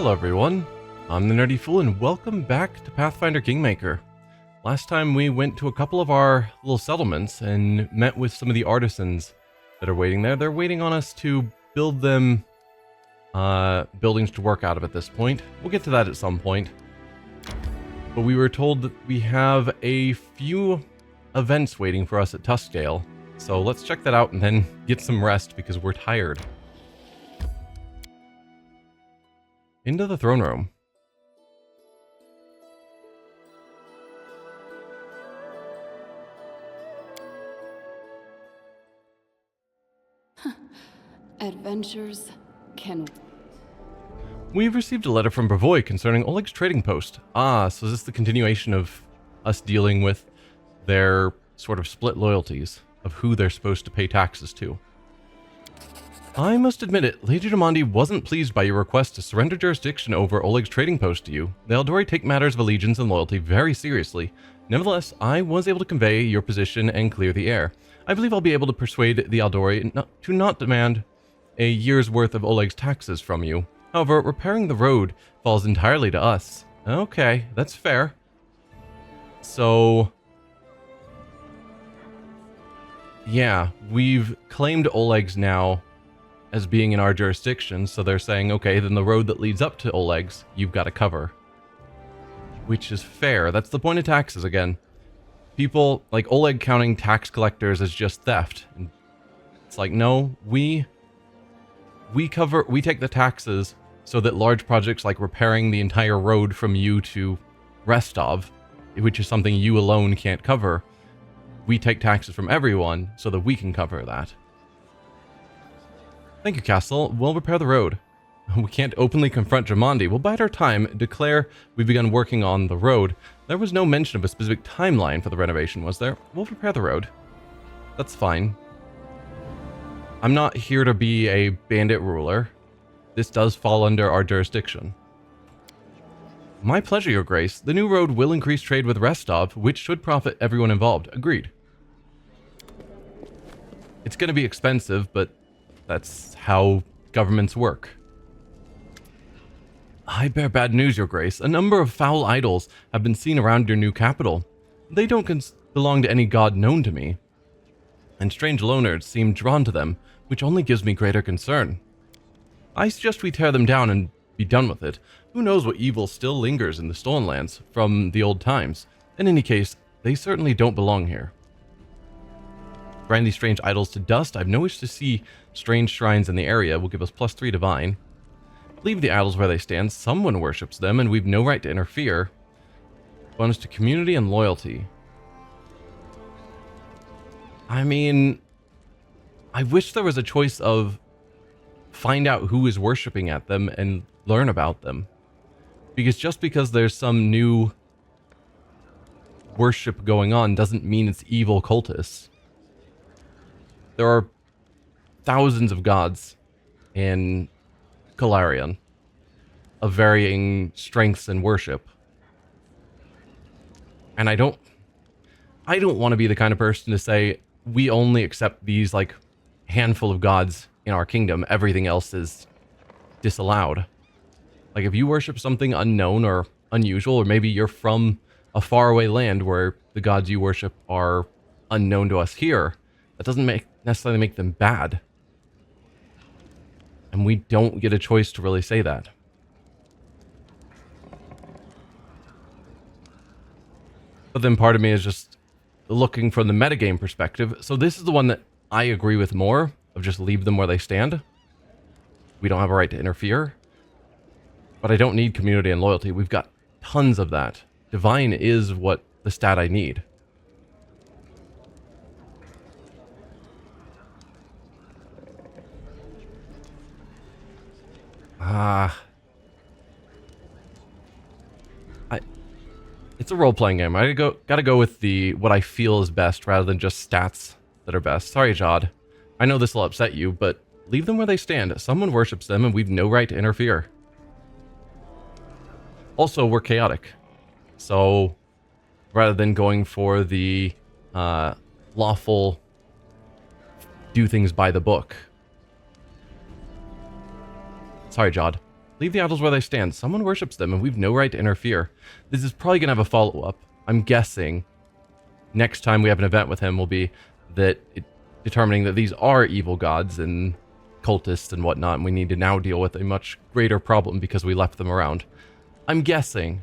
Hello everyone, I'm the Nerdy Fool and welcome back to Pathfinder Kingmaker. Last time we went to a couple of our little settlements and met with some of the artisans that are waiting there. They're waiting on us to build them buildings to work out of at this point. We'll get to that at some point. But we were told that we have a few events waiting for us at Tuskdale. So let's check that out and then get some rest because we're tired. Into the throne room. Adventures can... We've received a letter from Brevoy concerning Oleg's trading post. So is this the continuation of us dealing with their sort of split loyalties of who they're supposed to pay taxes to? I must admit it, Lady Demandi wasn't pleased by your request to surrender jurisdiction over Oleg's trading post to you. The Eldori take matters of allegiance and loyalty very seriously. Nevertheless, I was able to convey your position and clear the air. I believe I'll be able to persuade the Eldori to not demand a year's worth of Oleg's taxes from you. However, repairing the road falls entirely to us. Okay, that's fair. So... yeah, we've claimed Oleg's now as being in our jurisdiction, so they're saying, okay, then the road that leads up to Oleg's, you've got to cover. Which is fair. That's the point of taxes again. People, like Oleg counting tax collectors as just theft. And it's like, no, we take the taxes so that large projects like repairing the entire road from you to Restov, which is something you alone can't cover, we take taxes from everyone so that we can cover that. Thank you, Castle. We'll repair the road. We can't openly confront Jamandi. We'll bide our time, declare we've begun working on the road. There was no mention of a specific timeline for the renovation, was there? We'll repair the road. That's fine. I'm not here to be a bandit ruler. This does fall under our jurisdiction. My pleasure, Your Grace. The new road will increase trade with Restov, which should profit everyone involved. Agreed. It's going to be expensive, but that's how governments work. I bear bad news, Your Grace. A number of foul idols have been seen around your new capital. They don't belong to any god known to me, and strange loners seem drawn to them, which only gives me greater concern. I suggest we tear them down and be done with it. Who knows what evil still lingers in the Stolen Lands from the old times. In any case, they certainly don't belong here. Grind these strange idols to dust. I've no wish to see strange shrines in the area. Will give us +3 divine. Leave the idols where they stand. Someone worships them, and we've no right to interfere. Bonus to community and loyalty. I mean, I wish there was a choice of find out who is worshipping at them and learn about them. Because just because there's some new worship going on doesn't mean it's evil cultists. There are thousands of gods in Golarion of varying strengths and worship. And I don't want to be the kind of person to say we only accept these like handful of gods in our kingdom. Everything else is disallowed. Like if you worship something unknown or unusual, or maybe you're from a faraway land where the gods you worship are unknown to us here, that doesn't necessarily make them bad. And we don't get a choice to really say that. But then part of me is just looking from the metagame perspective. So this is the one that I agree with more, of just leave them where they stand. We don't have a right to interfere. But I don't need community and loyalty. We've got tons of that. Divine is what the stat I need. It's a role-playing game. I gotta go with what I feel is best rather than just stats that are best. Sorry, Jod. I know this will upset you, but leave them where they stand. Someone worships them, and we've no right to interfere. Also, we're chaotic. So, rather than going for the lawful do things by the book. Sorry, Jod. Leave the idols where they stand. Someone worships them, and we've no right to interfere. This is probably going to have a follow-up. I'm guessing next time we have an event with him will be determining that these are evil gods and cultists and whatnot, and we need to now deal with a much greater problem because we left them around. I'm guessing.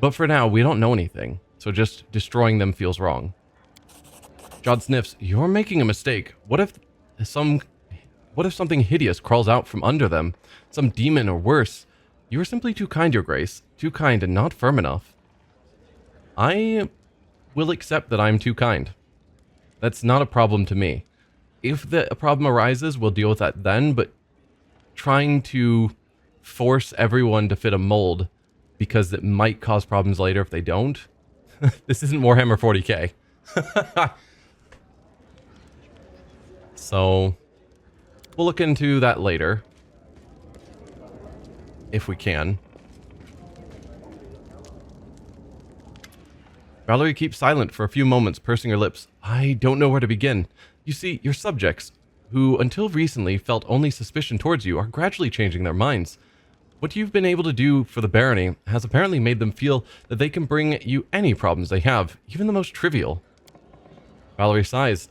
But for now, we don't know anything, so just destroying them feels wrong. Jod sniffs. You're making a mistake. What if something hideous crawls out from under them? Some demon or worse? You are simply too kind, Your Grace. Too kind and not firm enough. I will accept that I'm too kind. That's not a problem to me. If a problem arises, we'll deal with that then, but trying to force everyone to fit a mold because it might cause problems later if they don't. This isn't Warhammer 40k. So we'll look into that later. If we can. Valerie keeps silent for a few moments, pursing her lips. I don't know where to begin. You see, your subjects, who until recently felt only suspicion towards you, are gradually changing their minds. What you've been able to do for the barony has apparently made them feel that they can bring you any problems they have, even the most trivial. Valerie sighs.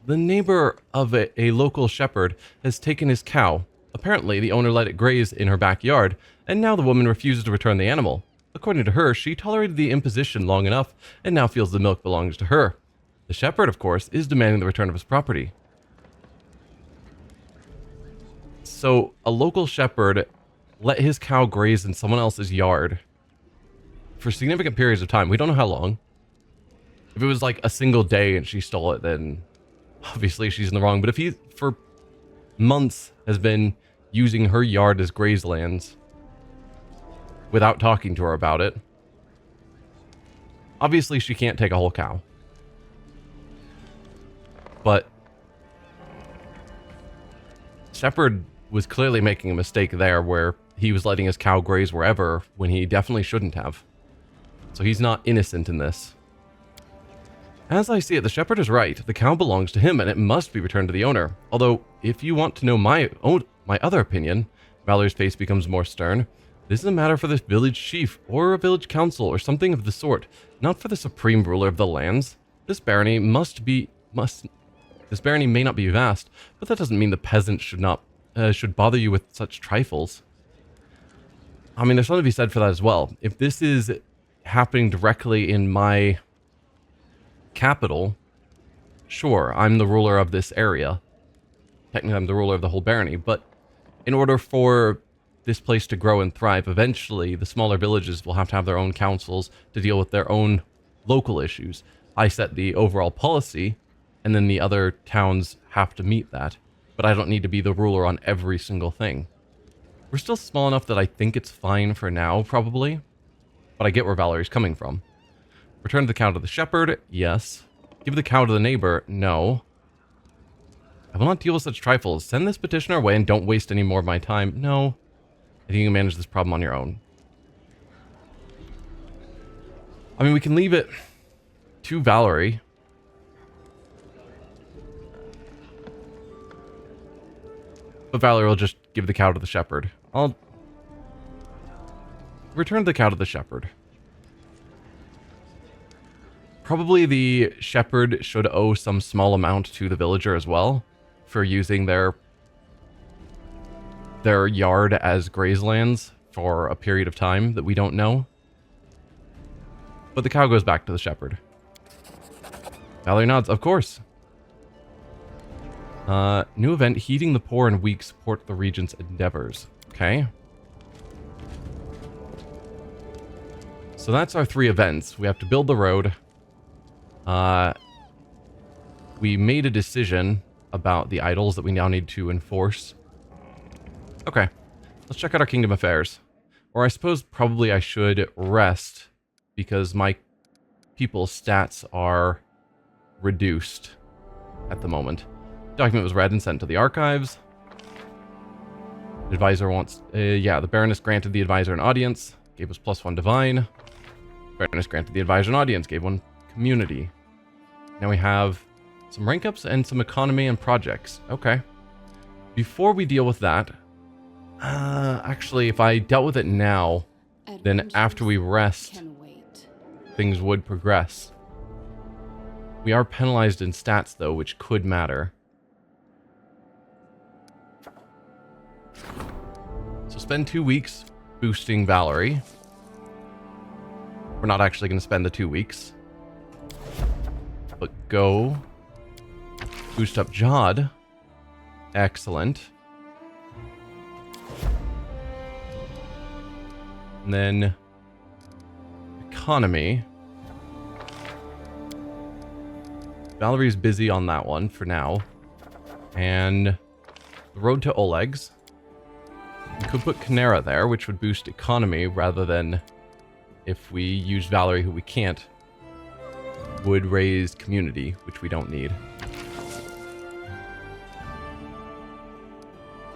The neighbor of a local shepherd has taken his cow. Apparently, the owner let it graze in her backyard, and now the woman refuses to return the animal. According to her, she tolerated the imposition long enough, and now feels the milk belongs to her. The shepherd, of course, is demanding the return of his property. So, a local shepherd let his cow graze in someone else's yard for significant periods of time. We don't know how long. If it was like a single day and she stole it, then obviously she's in the wrong. But if he, for months, has been using her yard as grazelands without talking to her about it, obviously she can't take a whole cow. But Shepherd was clearly making a mistake there where he was letting his cow graze wherever when he definitely shouldn't have. So he's not innocent in this. As I see it, the shepherd is right. The cow belongs to him and it must be returned to the owner. Although, if you want to know my other opinion, Valerie's face becomes more stern. This is a matter for the village chief or a village council or something of the sort, not for the supreme ruler of the lands. This barony this barony may not be vast, but that doesn't mean the peasants should bother you with such trifles. I mean, there's something to be said for that as well. If this is happening directly in my capital, sure, I'm the ruler of this area. Technically, I'm the ruler of the whole barony, but in order for this place to grow and thrive, eventually the smaller villages will have to have their own councils to deal with their own local issues. I set the overall policy, and then the other towns have to meet that. But I don't need to be the ruler on every single thing. We're still small enough that I think it's fine for now, probably. But I get where Valerie's coming from. Return the cow to the shepherd? Yes. Give the cow to the neighbor? No. I will not deal with such trifles. Send this petitioner away and don't waste any more of my time. No. I think you can manage this problem on your own. I mean, we can leave it to Valerie. But Valerie will just give the cow to the shepherd. I'll return the cow to the shepherd. Probably the shepherd should owe some small amount to the villager as well for using their yard as grazelands for a period of time that we don't know. But the cow goes back to the shepherd. Valerie nods. Of course. New event, heeding the poor and weak, support the regent's endeavors. Okay. So that's our 3 events. We have to build the road. We made a decision about the idols that we now need to enforce. Okay. Let's check out our kingdom affairs. Or I suppose probably I should rest because my people's stats are reduced at the moment. Document was read and sent to the archives. The advisor wants... yeah, the Baroness granted the advisor an audience. Gave us +1 divine. Baroness granted the advisor an audience. Gave 1 community. Now we have some rank ups and some economy and projects. Okay. Before we deal with that... Actually, if I dealt with it now, then after we rest, Can wait. things would progress. We are penalized in stats, though, which could matter. So spend 2 weeks boosting Valerie. We're not actually going to spend the 2 weeks. But go boost up Jod. Excellent. And then economy. Valerie's busy on that one for now. And the road to Oleg's. We could put Canera there, which would boost economy rather than if we use Valerie, who we can't, would raise community, which we don't need.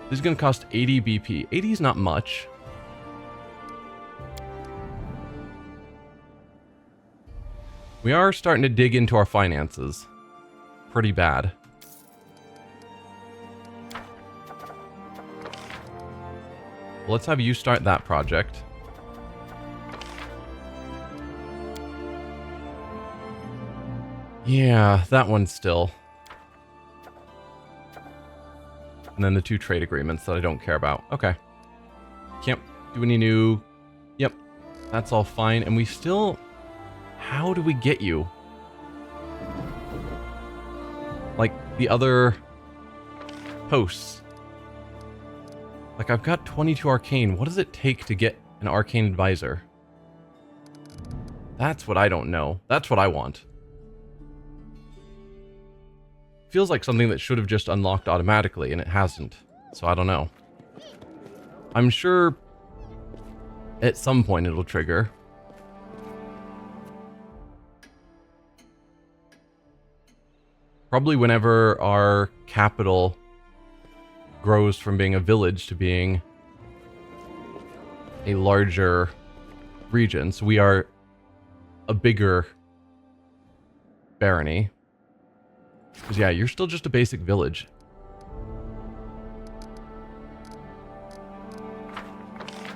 This is going to cost 80 BP. 80 is not much. We are starting to dig into our finances. Pretty bad. Well, let's have you start that project. Yeah, that one still. And then the 2 trade agreements that I don't care about. Okay. Can't do any new... Yep. That's all fine. And we still... How do we get you? Like, the other... posts. Like, I've got 22 arcane. What does it take to get an arcane advisor? That's what I don't know. That's what I want. Feels like something that should have just unlocked automatically, and it hasn't. So I don't know. I'm sure at some point it'll trigger. Probably whenever our capital grows from being a village to being a larger region. So we are a bigger barony. Because, yeah, you're still just a basic village.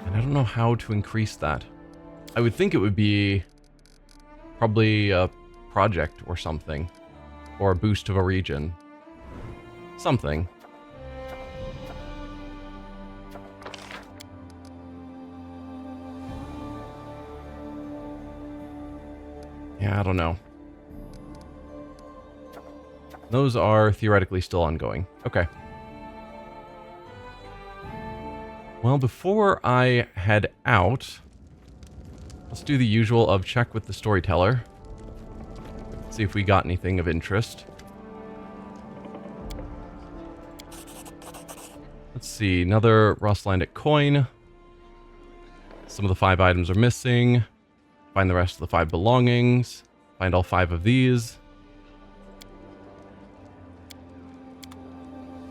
And I don't know how to increase that. I would think it would be probably a project or something. Or a boost of a region. Something. Yeah, I don't know. Those are theoretically still ongoing. Okay. Well, before I head out, let's do the usual of check with the storyteller. See if we got anything of interest. Let's see, another Rostlandic coin. Some of the 5 items are missing. Find the rest of the 5 belongings. Find all 5 of these.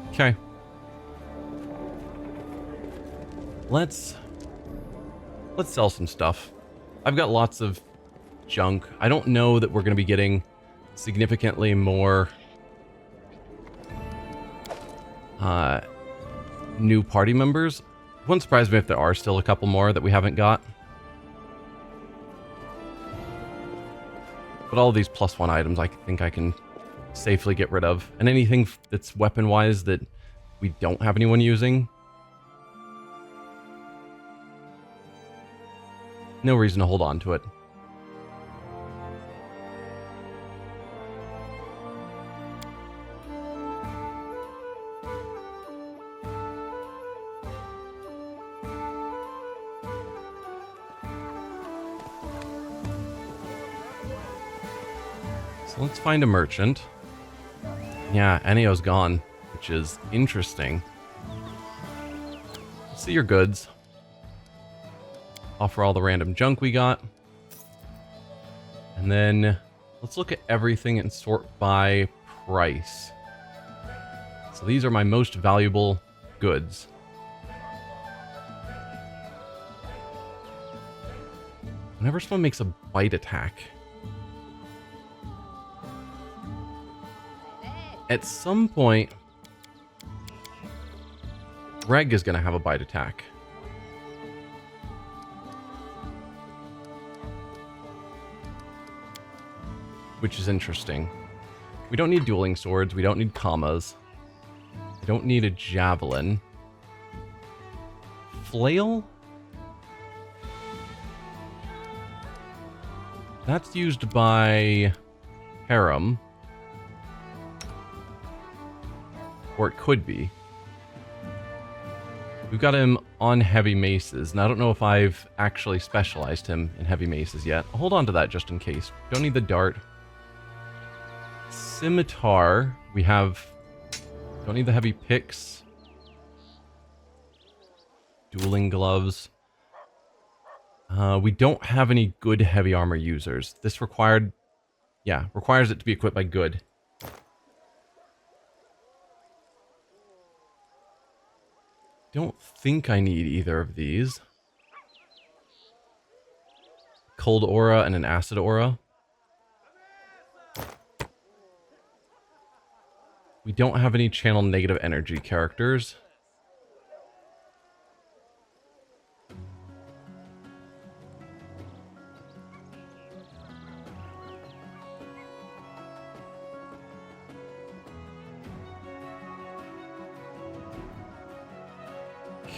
Okay. Let's sell some stuff. I've got lots of junk. I don't know that we're going to be getting significantly more new party members. It wouldn't surprise me if there are still a couple more that we haven't got. But all of these +1 items I think I can safely get rid of. And anything that's weapon-wise that we don't have anyone using, no reason to hold on to it. So let's find a merchant. Yeah, Enio's gone, which is interesting. Let's see your goods. Offer all the random junk we got. And then let's look at everything and sort by price. So these are my most valuable goods. Whenever someone makes a bite attack, at some point, Greg is going to have a bite attack. Which is interesting. We don't need dueling swords. We don't need commas. We don't need a javelin. Flail? That's used by Harem. Or it could be. We've got him on heavy maces, and I don't know if I've actually specialized him in heavy maces yet. I'll hold on to that just in case. Don't need the dart. Scimitar, we have... Don't need the heavy picks. Dueling gloves. We don't have any good heavy armor users. This required... Yeah, requires it to be equipped by good. Don't think I need either of these. Cold aura and an acid aura. We don't have any channel negative energy characters.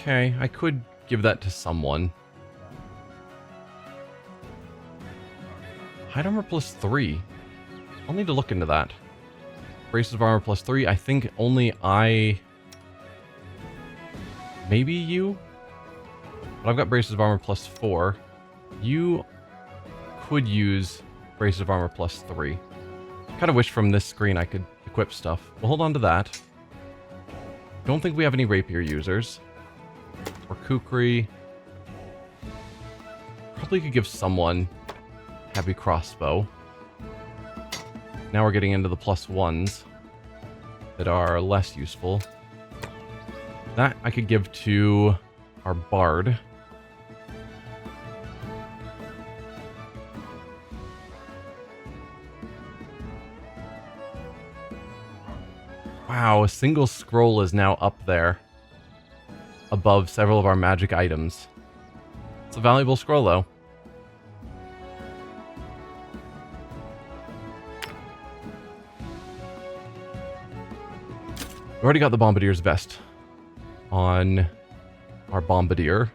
Okay, I could give that to someone. Hide armor plus 3. I'll need to look into that. Braces of armor plus 3. I think only I... Maybe you? But I've got braces of armor plus 4. You could use braces of armor plus 3. Kind of wish from this screen I could equip stuff. We'll hold on to that. Don't think we have any rapier users. Or kukri. Probably could give someone heavy crossbow. Now we're getting into the plus ones that are less useful. That I could give to our bard. Wow, a single scroll is now up there above several of our magic items. It's a valuable scroll, though. We already got the Bombardier's vest on our Bombardier.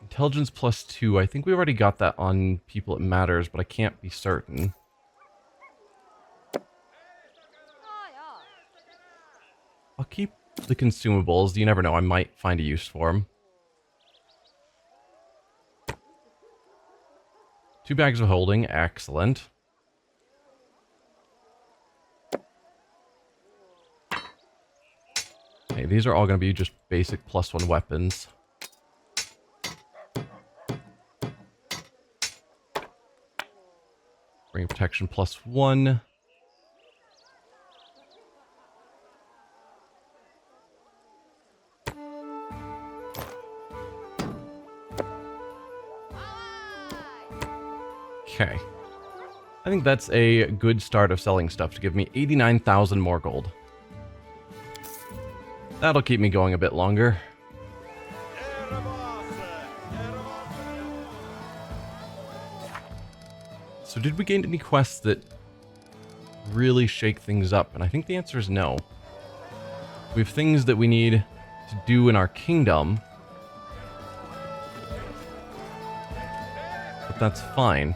Intelligence plus 2. I think we already got that on people it matters, but I can't be certain. I'll keep the consumables. You never know, I might find a use for them. 2 bags of holding. Excellent. Okay, these are all going to be just basic +1 weapons. Ring of protection +1. Okay. I think that's a good start of selling stuff to give me 89,000 more gold. That'll keep me going a bit longer. So did we gain any quests that really shake things up? And I think the answer is no. We have things that we need to do in our kingdom. But that's fine.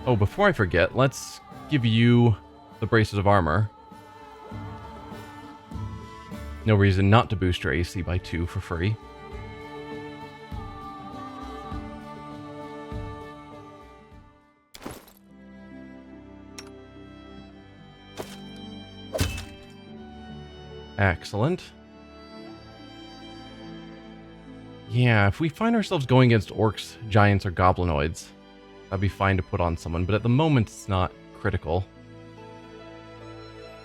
Oh, before I forget, let's give you the braces of armor. No reason not to boost your AC by 2 for free. Excellent. Yeah, if we find ourselves going against orcs, giants, or goblinoids, that'd be fine to put on someone, but at the moment it's not critical.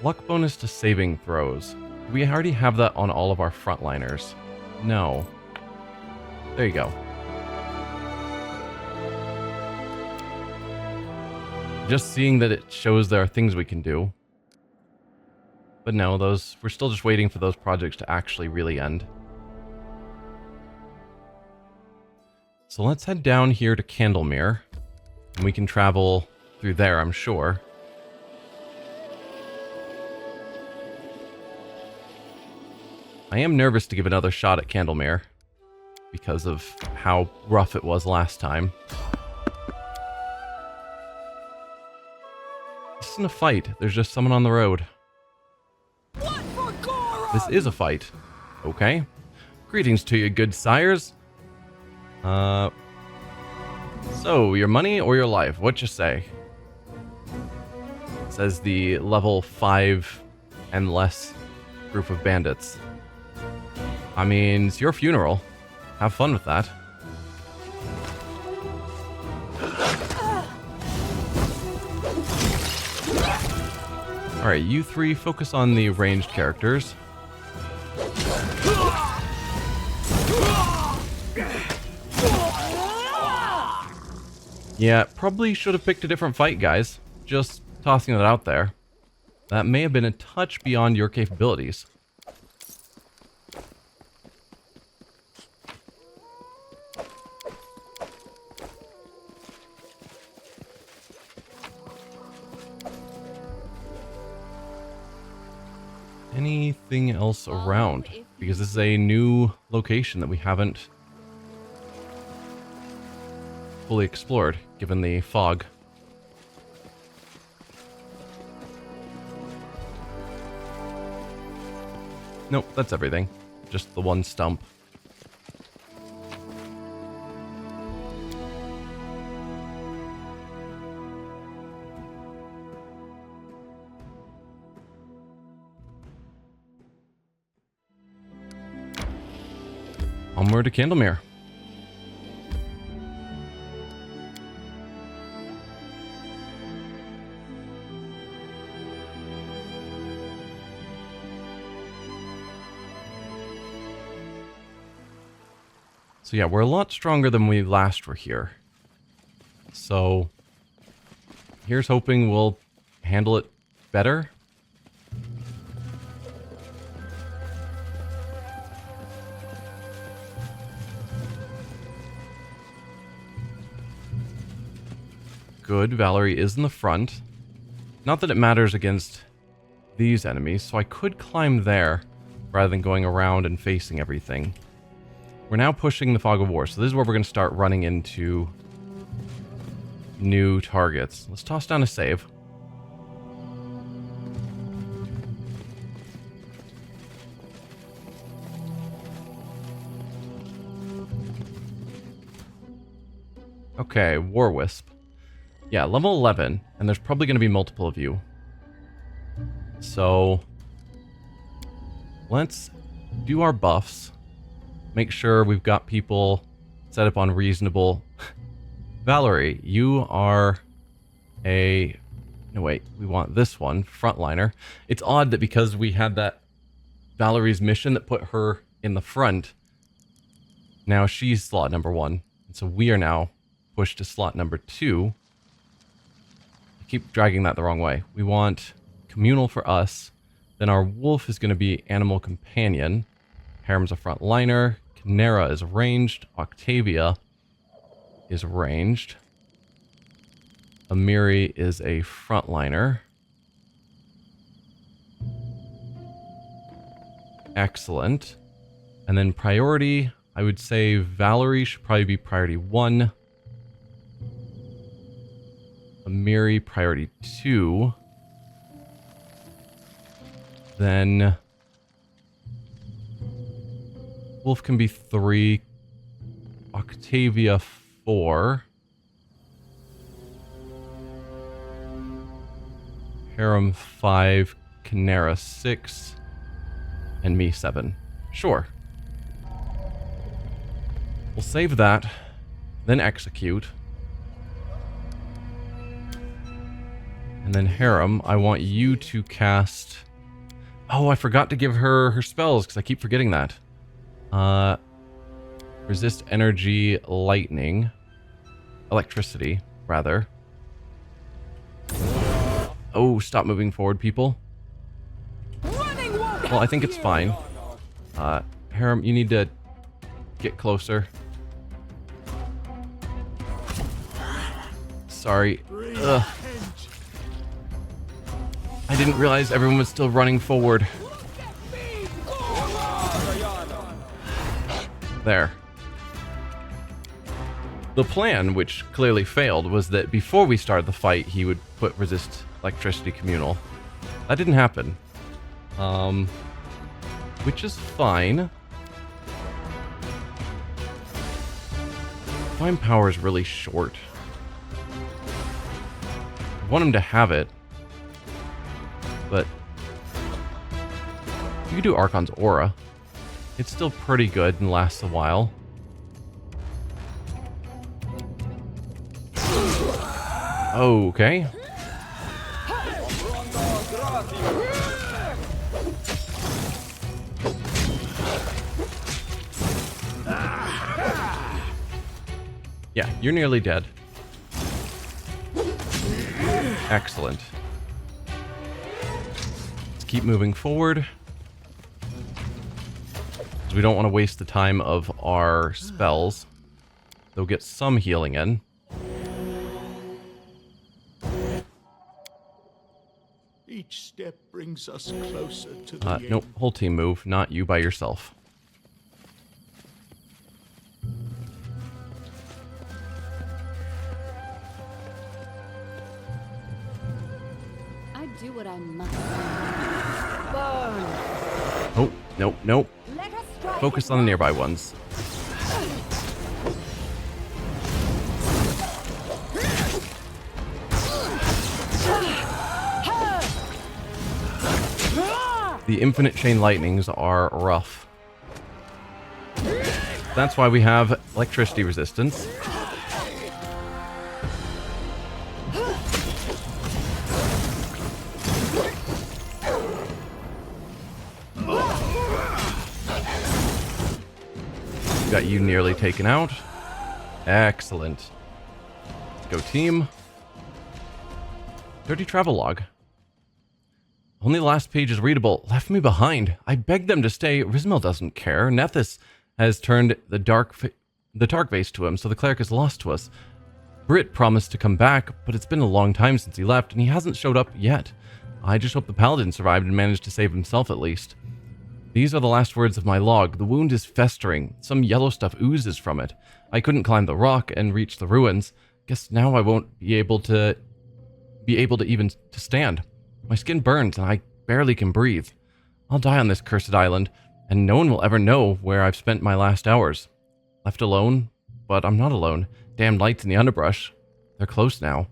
Luck bonus to saving throws. We already have that on all of our frontliners. No. There you go. Just seeing that it shows there are things we can do. But no, we're still just waiting for those projects to actually really end. So let's head down here to Candlemere. And we can travel through there, I'm sure. I am nervous to give another shot at Candlemere because of how rough it was last time. This isn't a fight. There's just someone on the road. This is a fight. Okay. Greetings to you, good sires. So, your money or your life? What you say? It says the level 5 and less group of bandits. I mean, it's your funeral. Have fun with that. Alright, you three focus on the ranged characters. Yeah, probably should have picked a different fight, guys. Just tossing it out there. That may have been a touch beyond your capabilities. Anything else around? Because this is a new location that we haven't fully explored, given the fog. Nope, that's everything. Just the one stump. Onward to Candlemere. So yeah, we're a lot stronger than we last were here. So here's hoping we'll handle it better. Good, Valerie is in the front. Not that it matters against these enemies, so I could climb there rather than going around and facing everything. We're now pushing the Fog of War, so this is where we're going to start running into new targets. Let's toss down a save. Okay, War Wisp. Yeah, level 11, and there's probably going to be multiple of you. So let's do our buffs. Make sure we've got people set up on reasonable... Valerie, you are a... No, wait, we want this one, frontliner. It's odd that because we had that Valerie's mission that put her in the front, now she's slot number 1. And so we are now pushed to slot number 2. I keep dragging that the wrong way. We want communal for us. Then our wolf is going to be animal companion. Harem's a frontliner. Canera is ranged. Octavia is ranged. Amiri is a frontliner. Excellent. And then priority, I would say Valerie should probably be priority 1. Amiri priority 2. Then Wolf can be 3. Octavia 4. Harem 5. Canera 6. And me 7. Sure. We'll save that. Then execute. And then Harem, I want you to cast... Oh, I forgot to give her her spells because I keep forgetting that. Resist energy, lightning. Electricity, rather. Oh, stop moving forward, people. Well, I think it's fine. Harem, you need to get closer. Sorry. Ugh. I didn't realize everyone was still running forward. There. The plan, which clearly failed, was that before we started the fight, he would put resist electricity communal. That didn't happen. Which is fine. Divine power is really short. I want him to have it, but you could do Archon's Aura. It's still pretty good and lasts a while. Okay. Yeah, you're nearly dead. Excellent. Let's keep moving forward. Because we don't want to waste the time of our spells. They'll get some healing in. Each step brings us closer to the end. Nope, whole team move, not you by yourself. I do what I must. Oh, nope, nope. Focus on the nearby ones. The infinite chain lightnings are rough. That's why we have electricity resistance. Got you nearly taken out. Excellent. Let's go, team. Dirty travel log. Only the last page is readable. Left me behind. I begged them to stay. Rizmel doesn't care. Nethys has turned the dark vase to him, so the cleric is lost to us. Britt promised to come back, but it's been a long time since he left, and he hasn't showed up yet. I just hope the paladin survived and managed to save himself at least. These are the last words of my log. The wound is festering. Some yellow stuff oozes from it. I couldn't climb the rock and reach the ruins. Guess now I won't be able to even stand. My skin burns and I barely can breathe. I'll die on this cursed island, and no one will ever know where I've spent my last hours. Left alone? But I'm not alone. Damn lights in the underbrush. They're close now.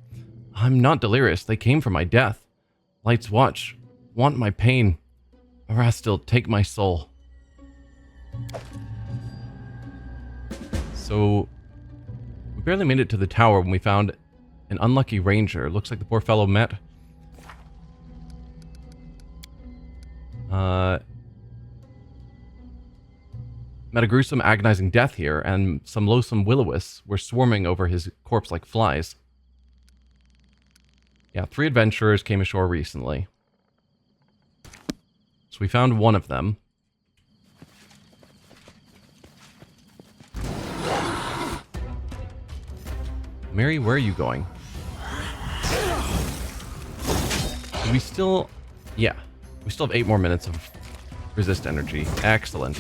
I'm not delirious. They came for my death. Lights watch. Want my pain. Erastil, take my soul. So, we barely made it to the tower when we found an unlucky ranger. Looks like the poor fellow met a gruesome, agonizing death here, and some loathsome will-o-wisps were swarming over his corpse like flies. Yeah, 3 adventurers came ashore recently. So we found one of them. Mary, where are you going? We still... Yeah. We still have 8 more minutes of resist energy. Excellent.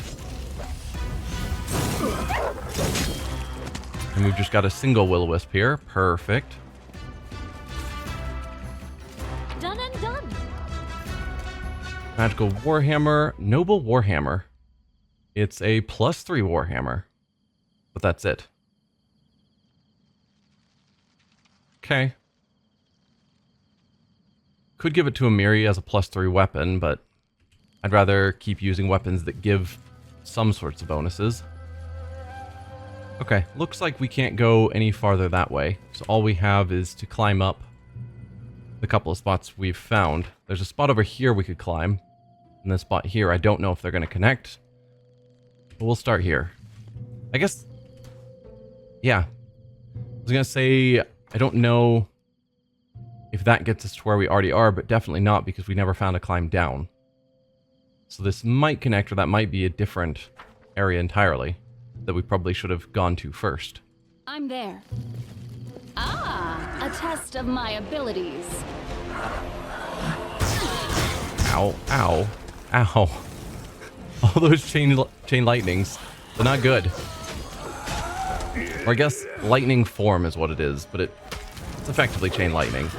And we've just got a single will-o-wisp here. Perfect. Done and done. Magical Warhammer. Noble Warhammer. It's a +3 Warhammer. But that's it. Okay. Could give it to Amiri as a +3 weapon, but I'd rather keep using weapons that give some sorts of bonuses. Okay, looks like we can't go any farther that way. So all we have is to climb up the couple of spots we've found. There's a spot over here we could climb. And this spot here, I don't know if they're going to connect. But we'll start here. I guess... Yeah. I was going to say, I don't know if that gets us to where we already are, but definitely not because we never found a climb down. So this might connect, or that might be a different area entirely that we probably should have gone to first. I'm there. Ah, a test of my abilities. Ow, ow, ow. All those chain lightnings, they're not good. Or I guess lightning form is what it is, but it's effectively chain lightning.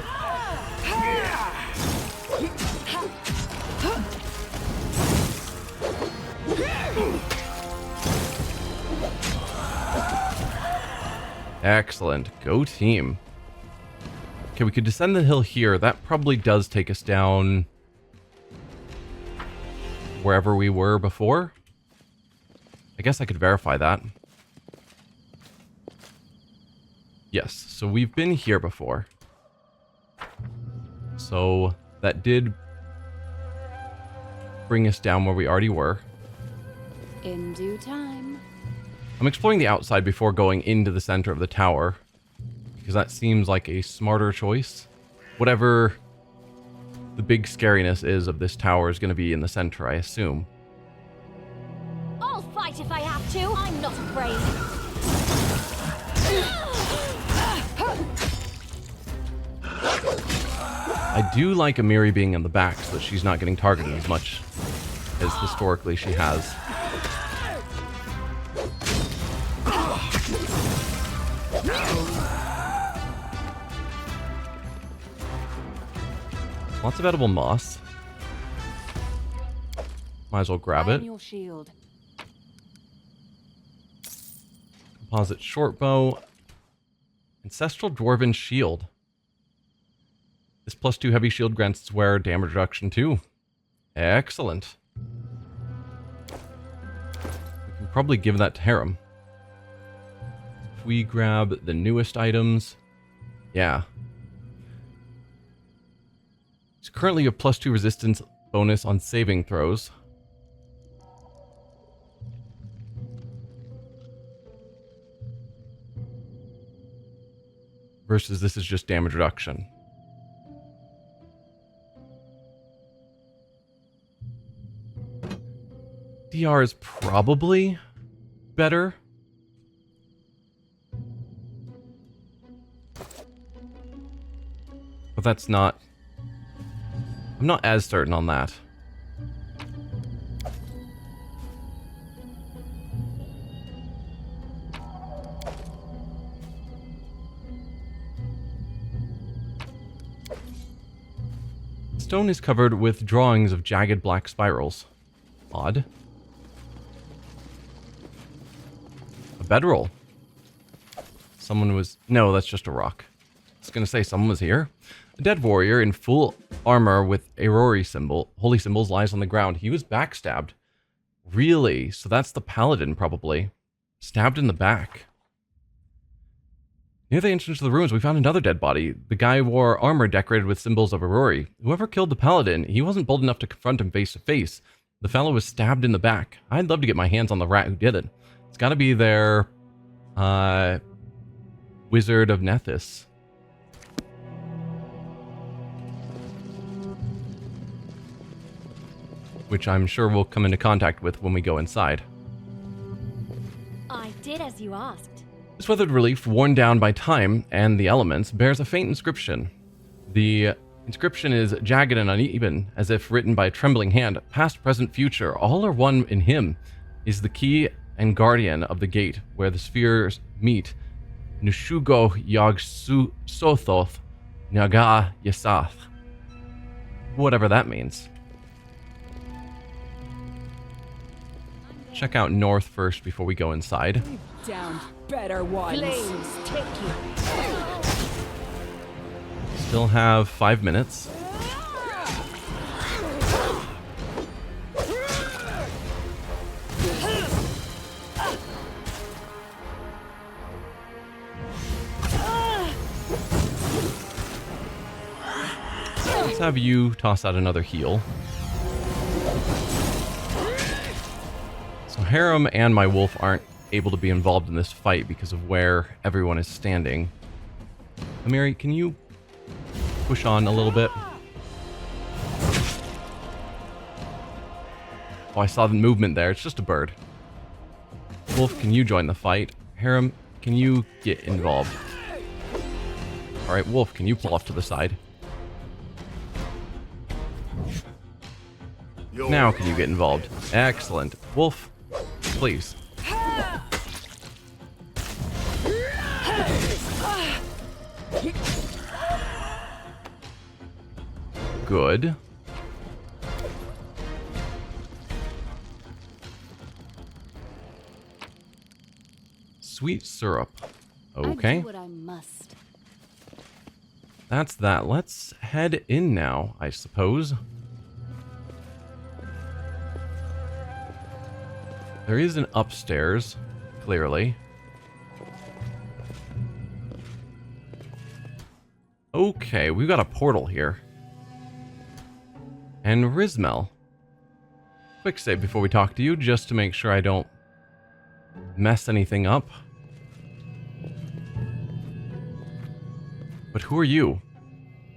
Excellent. Go team. Okay, we could descend the hill here. That probably does take us down wherever we were before. I guess I could verify that. Yes, so we've been here before. So that did bring us down where we already were. In due time. I'm exploring the outside before going into the center of the tower, because that seems like a smarter choice. Whatever the big scariness is of this tower is going to be in the center, I assume. I'll fight if I have to. I'm not afraid. I do like Amiri being in the back so that she's not getting targeted as much as historically she has. Lots of edible moss. Might as well grab it. Your shield. Composite shortbow. Ancestral Dwarven Shield. This +2 heavy shield grants its wearer damage reduction too. Excellent. We can probably give that to Harem. If we grab the newest items. Yeah. It's currently a +2 resistance bonus on saving throws. Versus this is just damage reduction. DR is probably better. But that's not... I'm not as certain on that. Stone is covered with drawings of jagged black spirals. Odd. A bedroll. Someone was... No, that's just a rock. I was going to say someone was here. A dead warrior in full armor with Aurori symbol, holy symbols, lies on the ground. He was backstabbed. Really? So that's the paladin, probably. Stabbed in the back. Near the entrance to the ruins, we found another dead body. The guy wore armor decorated with symbols of Aurori. Whoever killed the paladin, he wasn't bold enough to confront him face to face. The fellow was stabbed in the back. I'd love to get my hands on the rat who did it. It's got to be their Wizard of Nethys. Which I'm sure we'll come into contact with when we go inside. I did as you asked. This weathered relief, worn down by time and the elements, bears a faint inscription. The inscription is jagged and uneven, as if written by a trembling hand. Past, present, future, all are one in him, is the key and guardian of the gate where the spheres meet. Nushugo Yog Sothoth Naga Yasath. Whatever that means. Check out north first before we go inside. Down better ones. Flames take you. Still have 5 minutes. Let's have you toss out another heal. So Harem and my wolf aren't able to be involved in this fight because of where everyone is standing. Amiri, can you push on a little bit? Oh, I saw the movement there. It's just a bird. Wolf, can you join the fight? Harem, can you get involved? Alright, Wolf, can you pull off to the side? Now can you get involved? Excellent. Wolf, please. Good. Sweet syrup. Okay. I do what I must. That's that. Let's head in now, I suppose. There is an upstairs, clearly. Okay, we've got a portal here. And Rizmel. Quick save before we talk to you, just to make sure I don't mess anything up. But who are you?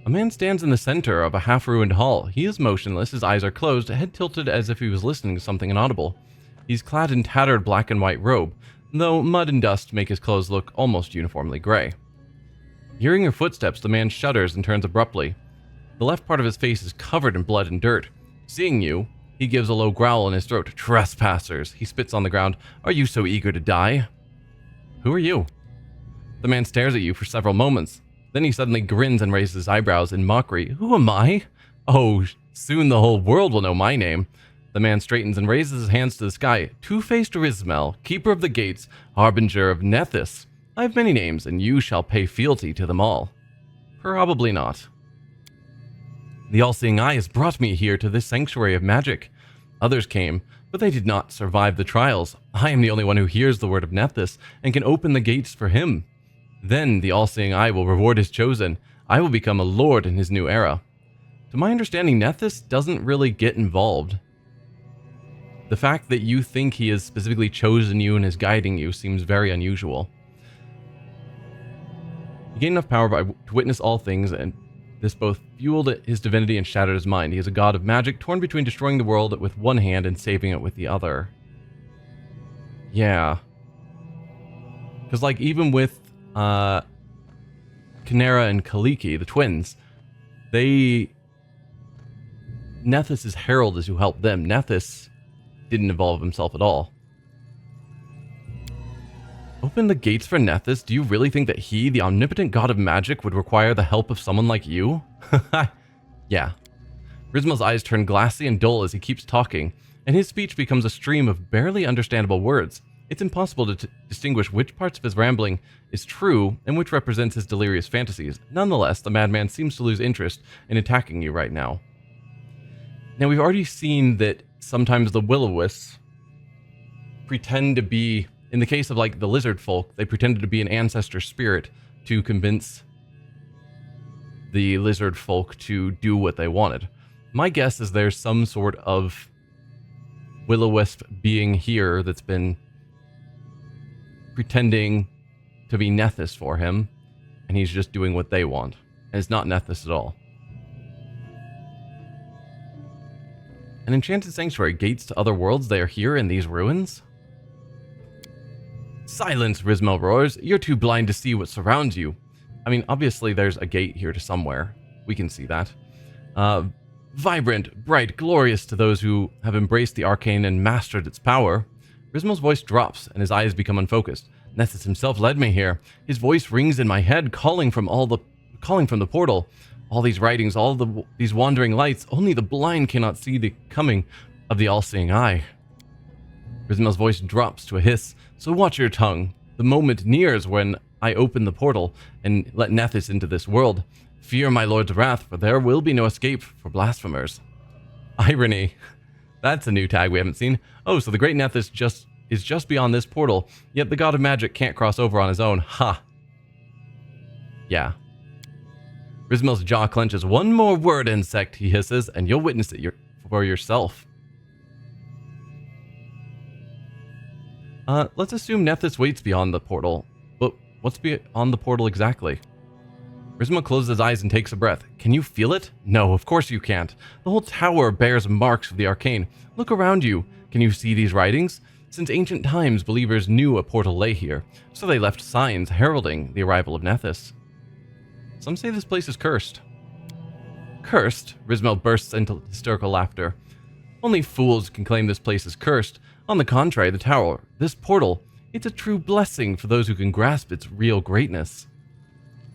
A man stands in the center of a half-ruined hall. He is motionless, his eyes are closed, head tilted as if he was listening to something inaudible. He's clad in tattered black and white robe, though mud and dust make his clothes look almost uniformly gray. Hearing your footsteps, the man shudders and turns abruptly. The left part of his face is covered in blood and dirt. Seeing you, he gives a low growl in his throat. Trespassers! He spits on the ground. Are you so eager to die? Who are you? The man stares at you for several moments. Then he suddenly grins and raises his eyebrows in mockery. Who am I? Oh, soon the whole world will know my name. The man straightens and raises his hands to the sky. Two-faced Rizmel, keeper of the gates, harbinger of Nethys. I have many names, and you shall pay fealty to them all. Probably not. The all-seeing eye has brought me here to this sanctuary of magic. Others came, but they did not survive the trials. I am the only one who hears the word of Nethys and can open the gates for him. Then the all-seeing eye will reward his chosen. I will become a lord in his new era. To my understanding, Nethys doesn't really get involved. The fact that you think he has specifically chosen you and is guiding you seems very unusual. He gained enough power to witness all things, and this both fueled his divinity and shattered his mind. He is a god of magic, torn between destroying the world with one hand and saving it with the other. Yeah. Because, like, even with Kinera and Kaliki, the twins, Nethys' herald is who helped them. Nethys didn't involve himself at all. Open the gates for Nethys? Do you really think that he, the omnipotent god of magic, would require the help of someone like you? Yeah. Rizmel's eyes turn glassy and dull as he keeps talking, and his speech becomes a stream of barely understandable words. It's impossible to distinguish which parts of his rambling is true and which represents his delirious fantasies. Nonetheless, the madman seems to lose interest in attacking you right now. Now, we've already seen that sometimes the will-o-wisps pretend to be, in the case of like the lizard folk, they pretended to be an ancestor spirit to convince the lizard folk to do what they wanted. My guess is there's some sort of will-o-wisp being here that's been pretending to be Nethys for him, and he's just doing what they want. And it's not Nethys at all. An enchanted sanctuary, gates to other worlds, they are here in these ruins? Silence, Rizmel roars. You're too blind to see what surrounds you. I mean, obviously there's a gate here to somewhere. We can see that. Vibrant, bright, glorious to those who have embraced the arcane and mastered its power. Rizmel's voice drops, and his eyes become unfocused. Nethys himself led me here. His voice rings in my head, calling from the portal. All these writings, these wandering lights, only the blind cannot see the coming of the all-seeing eye. Rizmel's voice drops to a hiss. So watch your tongue. The moment nears when I open the portal and let Nethys into this world. Fear my lord's wrath, for there will be no escape for blasphemers. Irony. That's a new tag we haven't seen. Oh, so the great Nethys is just beyond this portal, yet the god of magic can't cross over on his own. Ha. Yeah. Rizmel's jaw clenches. One more word, insect, he hisses, and you'll witness it for yourself. Let's assume Nethys waits beyond the portal. But what's beyond the portal exactly? Rizmal closes his eyes and takes a breath. Can you feel it? No, of course you can't. The whole tower bears marks of the arcane. Look around you. Can you see these writings? Since ancient times, believers knew a portal lay here, so they left signs heralding the arrival of Nethys. Some say this place is cursed. Cursed? Rizmal bursts into hysterical laughter. Only fools can claim this place is cursed. On the contrary, the tower, this portal, it's a true blessing for those who can grasp its real greatness.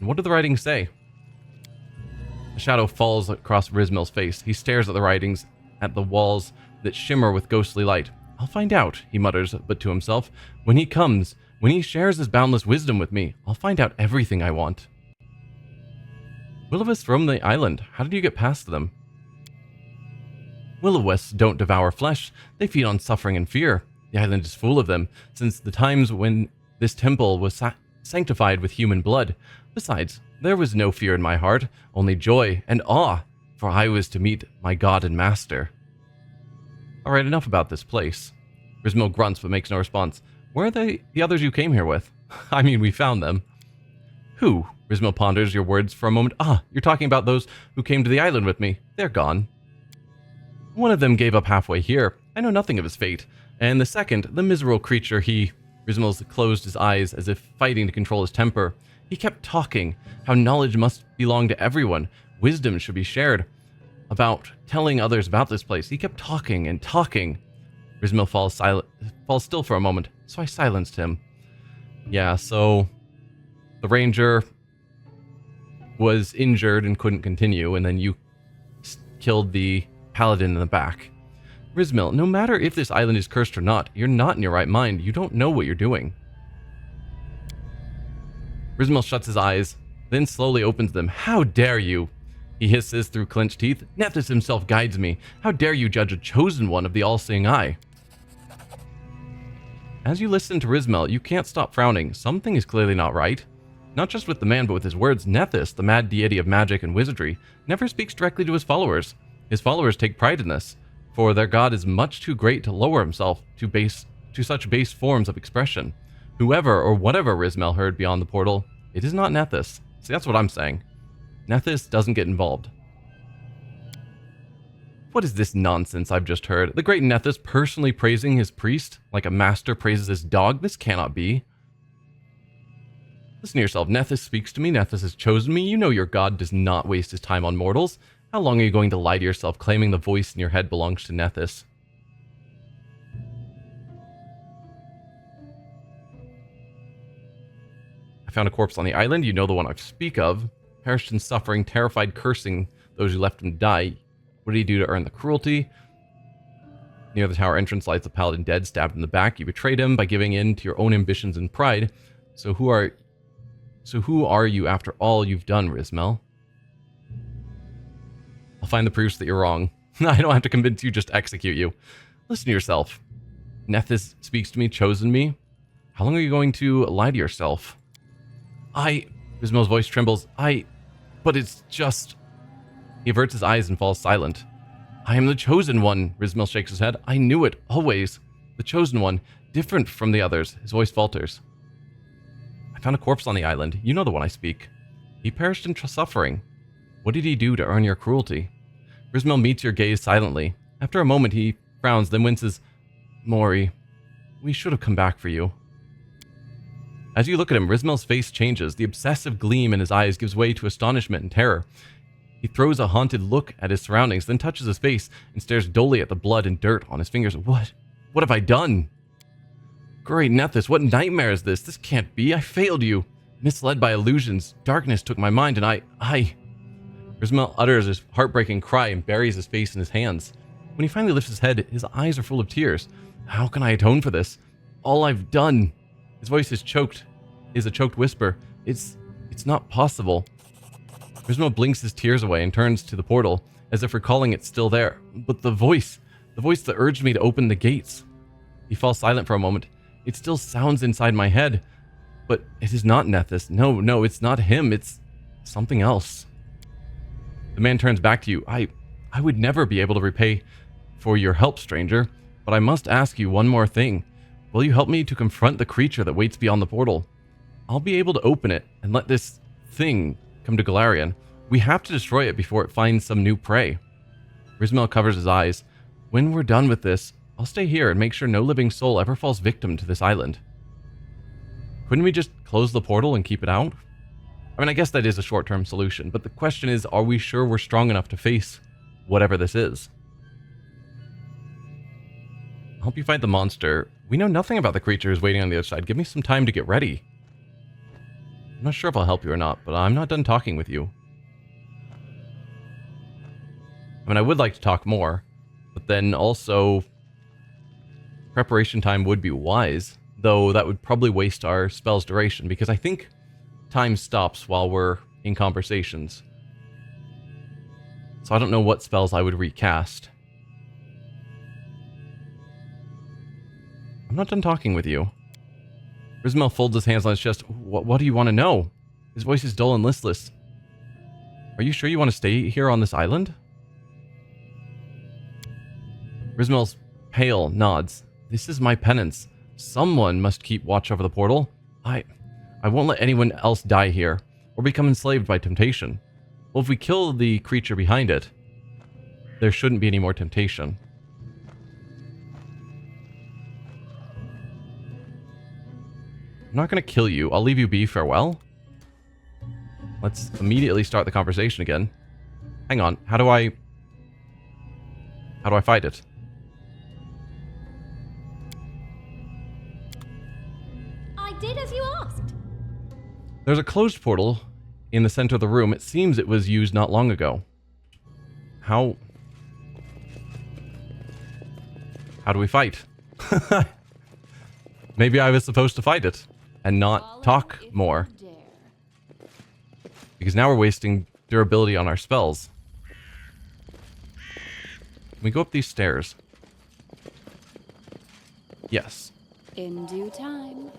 And what do the writings say? A shadow falls across Rizmal's face. He stares at the writings, at the walls that shimmer with ghostly light. I'll find out, he mutters, but to himself. When he comes, when he shares his boundless wisdom with me, I'll find out everything I want. Will-o-wisps roam the island. How did you get past them? Will-o-wisps don't devour flesh. They feed on suffering and fear. The island is full of them, since the times when this temple was sanctified with human blood. Besides, there was no fear in my heart, only joy and awe, for I was to meet my God and Master. Alright, enough about this place. Rizmal grunts but makes no response. Where are the others you came here with? I mean, we found them. Who? Rizmal ponders your words for a moment. Ah, you're talking about those who came to the island with me. They're gone. One of them gave up halfway here. I know nothing of his fate. And the second, the miserable creature, Rizmal's closed his eyes as if fighting to control his temper. He kept talking, how knowledge must belong to everyone. Wisdom should be shared. About telling others about this place. He kept talking and talking. Rizmal falls still for a moment, so I silenced him. Yeah, so the ranger was injured and couldn't continue, and then you killed the paladin in the back. Rizmal, no matter if this island is cursed or not, you're not in your right mind. You don't know what you're doing. Rizmal shuts his eyes, then slowly opens them. How dare you? He hisses through clenched teeth. Nethys himself guides me. How dare you judge a chosen one of the all-seeing eye? As you listen to Rizmal, you can't stop frowning. Something is clearly not right. Not just with the man, but with his words. Nethys, the mad deity of magic and wizardry, never speaks directly to his followers. His followers take pride in this, for their god is much too great to lower himself to such base forms of expression. Whoever or whatever Rizmal heard beyond the portal, it is not Nethys. See, that's what I'm saying. Nethys doesn't get involved. What is this nonsense I've just heard? The great Nethys personally praising his priest like a master praises his dog? This cannot be. Listen to yourself. Nethys speaks to me. Nethys has chosen me. You know your god does not waste his time on mortals. How long are you going to lie to yourself, claiming the voice in your head belongs to Nethys? I found a corpse on the island. You know the one I speak of. Perished in suffering, terrified, cursing those who left him to die. What did he do to earn the cruelty? Near the tower entrance lies the paladin dead, stabbed in the back. You betrayed him by giving in to your own ambitions and pride. So who are you after all you've done, Rizmal? I'll find the proofs that you're wrong. I don't have to convince you, just execute you. Listen to yourself. Nethys speaks to me, chosen me. How long are you going to lie to yourself? Rizmal's voice trembles. But it's just... He averts his eyes and falls silent. I am the chosen one, Rizmal shakes his head. I knew it, always. The chosen one, different from the others. His voice falters. I found a corpse on the island. You know the one I speak. He perished in suffering. What did he do to earn your cruelty? Rizmal meets your gaze silently. After a moment, he frowns, then winces. Mori, we should have come back for you. As you look at him, Rizmal's face changes. The obsessive gleam in his eyes gives way to astonishment and terror. He throws a haunted look at his surroundings, then touches his face and stares dully at the blood and dirt on his fingers. What have I done? Great Nethys, what nightmare is this? This can't be. I failed you. Misled by illusions, darkness took my mind, and I... Rizmal utters his heartbreaking cry and buries his face in his hands. When he finally lifts his head, his eyes are full of tears. How can I atone for this? All I've done... His voice is a choked whisper. It's not possible. Rizmal blinks his tears away and turns to the portal, as if recalling it's still there. But the voice that urged me to open the gates. He falls silent for a moment. It still sounds inside my head. But it is not Nethys. No, it's not him. It's something else. The man turns back to you. I would never be able to repay for your help, stranger. But I must ask you one more thing. will you help me to confront the creature that waits beyond the portal? I'll be able to open it and let this thing come to Galarian. We have to destroy it before it finds some new prey. Rizmel covers his eyes. When we're done with this, I'll stay here and make sure no living soul ever falls victim to this island. Couldn't we just close the portal and keep it out? I mean, I guess that is a short-term solution, but the question is, are we sure we're strong enough to face whatever this is? I'll help you fight the monster. We know nothing about the creatures waiting on the other side. Give me some time to get ready. I'm not sure if I'll help you or not, but I'm not done talking with you. I mean, I would like to talk more, but then also preparation time would be wise, though that would probably waste our spell's duration, because I think time stops while we're in conversations. So I don't know what spells I would recast. I'm not done talking with you. Rizmel folds his hands on his chest. What do you want to know? His voice is dull and listless. Are you sure you want to stay here on this island? Rizmel's pale, nods. This is my penance. Someone must keep watch over the portal. I won't let anyone else die here, or become enslaved by temptation. Well, if we kill the creature behind it, there shouldn't be any more temptation. I'm not going to kill you. I'll leave you be. Farewell. Let's immediately start the conversation again. Hang on. How do I fight it? I did as you asked. There's a closed portal in the center of the room. It seems it was used not long ago. How do we fight? Maybe I was supposed to fight it and not talk more. Because now we're wasting durability on our spells. Can we go up these stairs? Yes. In due time.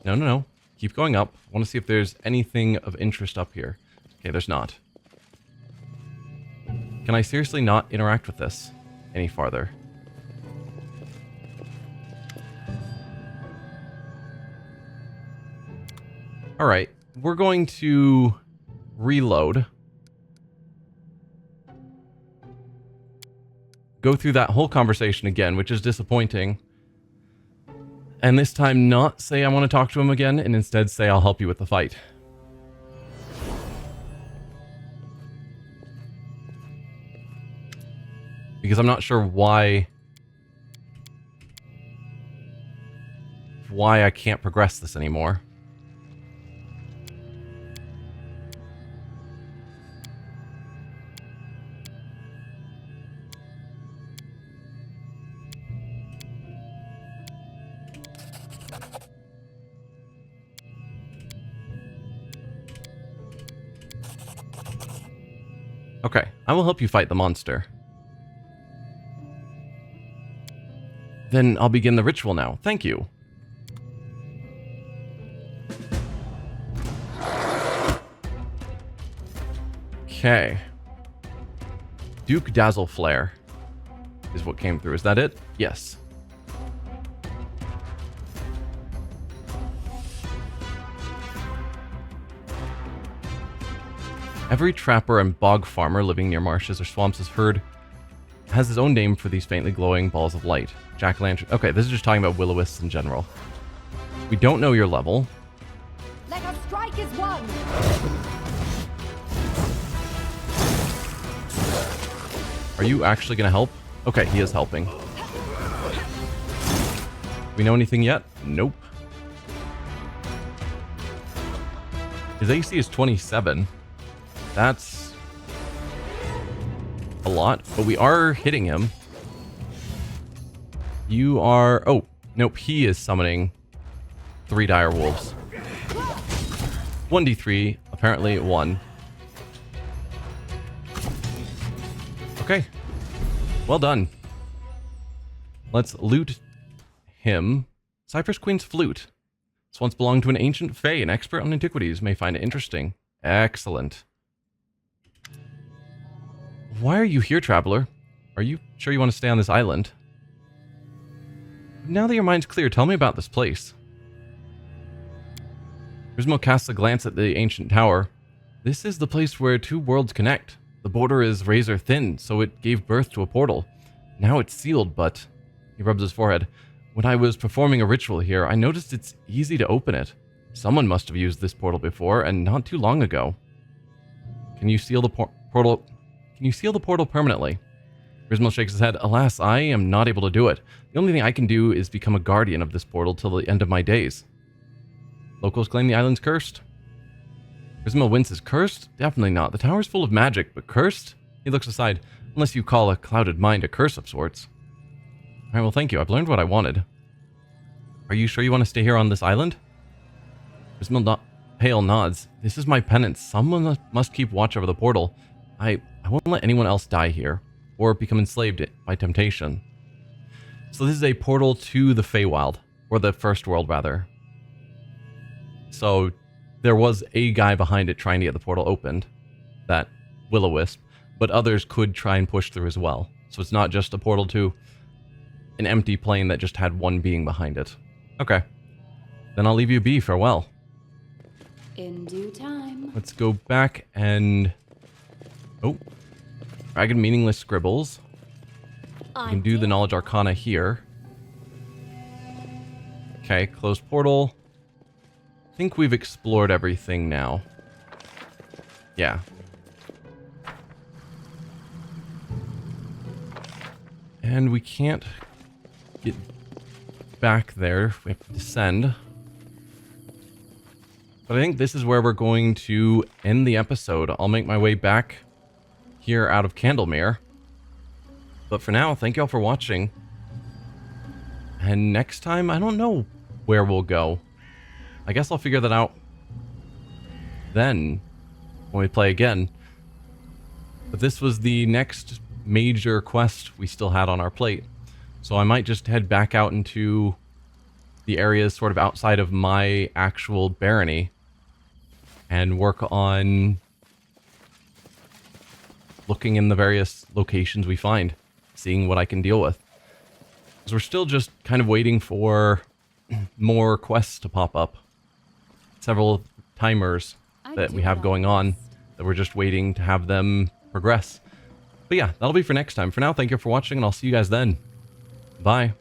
No. Keep going up. I want to see if there's anything of interest up here. Okay, there's not. Can I seriously not interact with this any farther? Alright, we're going to reload. Go through that whole conversation again, which is disappointing. And this time not say I want to talk to him again, and instead say I'll help you with the fight. Because I'm not sure why I can't progress this anymore. Okay, I will help you fight the monster. Then I'll begin the ritual now. Thank you. Okay. Duke Dazzle Flare is what came through. Is that it? Yes. Every trapper and bog farmer living near marshes or swamps has his own name for these faintly glowing balls of light. Jack-o'-lantern. Okay, this is just talking about will-o'-wisps in general. We don't know your level. Let us strike as one. Are you actually going to help? Okay, he is helping. Do we know anything yet? Nope. His AC is 27. That's a lot, but we are hitting him. You are... Oh, nope, he is summoning 3 dire wolves. 1d3, apparently 1. Okay. Well done. Let's loot him. Cypress Queen's Flute. This once belonged to an ancient fae. An expert on antiquities may find it interesting. Excellent. Why are you here, traveler? Are you sure you want to stay on this island? Now that your mind's clear, tell me about this place. Grismo casts a glance at the ancient tower. This is the place where two worlds connect. The border is razor thin, so it gave birth to a portal. Now it's sealed, but... He rubs his forehead. When I was performing a ritual here, I noticed it's easy to open it. Someone must have used this portal before, and not too long ago. Can you seal the portal... Can you seal the portal permanently? Grismo shakes his head. Alas, I am not able to do it. The only thing I can do is become a guardian of this portal till the end of my days. Locals claim the island's cursed. Grismo winces. Cursed? Definitely not. The tower's full of magic, but cursed? He looks aside. Unless you call a clouded mind a curse of sorts. Alright, well thank you. I've learned what I wanted. Are you sure you want to stay here on this island? Grismo pale nods. This is my penance. Someone must keep watch over the portal. I won't let anyone else die here, or become enslaved by temptation. So this is a portal to the Feywild, or the First World rather. So there was a guy behind it trying to get the portal opened, that will-o-wisp, but others could try and push through as well. So it's not just a portal to an empty plane that just had one being behind it. Okay. Then I'll leave you be. Farewell. In due time. Let's go back and... Oh. Dragon meaningless scribbles. We can do the Knowledge Arcana here. Okay, closed portal. I think we've explored everything now. Yeah. And we can't get back there. We have to descend. But I think this is where we're going to end the episode. I'll make my way back here out of Candlemere. But for now, thank y'all for watching. And next time, I don't know where we'll go. I guess I'll figure that out then when we play again. But this was the next major quest we still had on our plate. So I might just head back out into the areas sort of outside of my actual barony and work on looking in the various locations we find, seeing what I can deal with. Because we're still just kind of waiting for more quests to pop up. Several timers that we have going on that we're just waiting to have them progress. But yeah, that'll be for next time. For now, thank you for watching, and I'll see you guys then. Bye.